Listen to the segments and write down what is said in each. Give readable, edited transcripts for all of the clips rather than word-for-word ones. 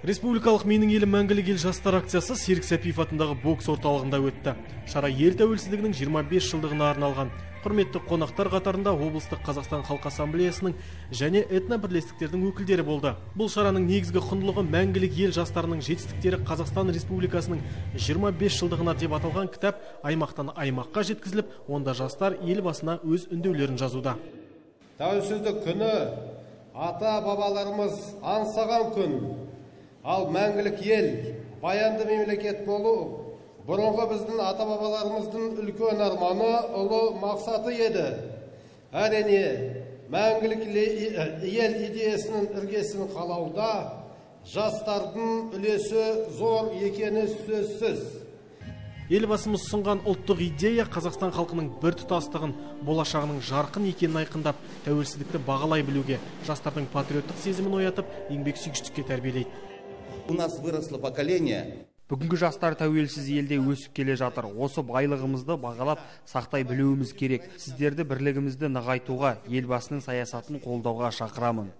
Республикалық менің елім мәңгілік ел жастар акциясы Серік Сәпиев атындағы бокс орталығында өтті. Шара ел тәуелсіздігінің 25 жылдығына арналған. Құрметті қонақтар қатарында облыстық Қазақстан Халқы Ассамблеясының және этнобірлестіктердің өкілдері болды. Бұл шараның негізгі құндылығы мәңгілік ел жастарының жетістіктері Қазақстан Республикасының 25 жылдығына деп аталған кітап аймақтан аймаққа жеткізіліп, онда жастар ел басына өз үндеулерін жазуда. Тәуелсіздік күні ата бабаларымыз аңсаған күн. Ал мәңгілік ел, баянды мемлекет болу, бұрынғы біздің ата-бабаларымыздың үлкен арманы, ұлы мақсаты еді. Әрине, мәңгілік ел идеясының іргесін қалауда жастардың үлесі зор екені сөзсіз. Елбасымыз ұсынған ұлттық идея Қазақстан халқының біртұтастығын, болашағының жарқын екенін айқындап, тәуелсіздікті бағалай білуге, жастардың патриоттық сезімін оятып, еңбексүйгіштікке тәрбиелейді. У нас выросло поколение. Бүгінгі жастар тәуелсіз елде өсіп келе жатыр. Осы байлығымызды бағалап, сақтай білуіміз керек. Сіздерді бірлігімізді нығайтуға, елбасының саясатын қолдауға шақырамын.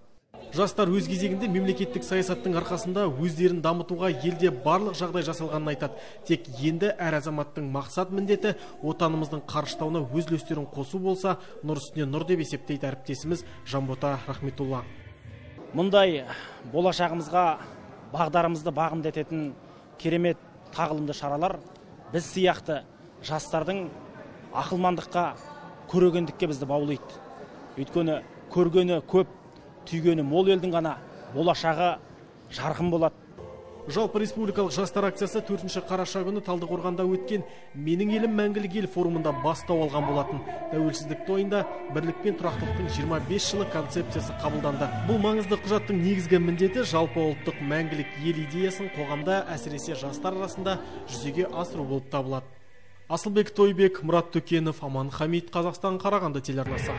Жастар өз кезегінде мемлекеттік саясаттың арқасында өздерін дамытуға елде барлық жағдай жасалғанын айтады. Тек енді әр азаматтың мақсат міндеті отанымыздың қарыштауына өз үлестерін қосу болса, нұр үстіне нұр деп есептейді әріптесіміз Жанбота Рахметулла. Мұндай болашағымызға бағдарымызды бағымды ететін керемет тағылымды шаралар біз сияқты жастардың ақылмандыққа, көрегендікке бізді баулайды. Өйткені көргені көп, түйгені мол елдің ғана болашағы жарқын болады. Жалпы республикалық жастар акциясы 4 қараша күні Талдықорғанда өткен «Менің елім мәңгілік ел» форумында бастау алған болатын. Тәуелсіздік тойында бірлік пен тұрақтылықтың 25 жылы концепциясы қабылданды. Бұл маңызды құжаттың негізгі міндеті жалпы ұлттық мәңгілік ел идеясын қоғамда, әсіресе жастар арасында жүзеге асыру болып табылады. Асылбек Тойбек, Мұрат Төкенов, Аман Хамид, Қазақстан, Қарағанды телеарнасы.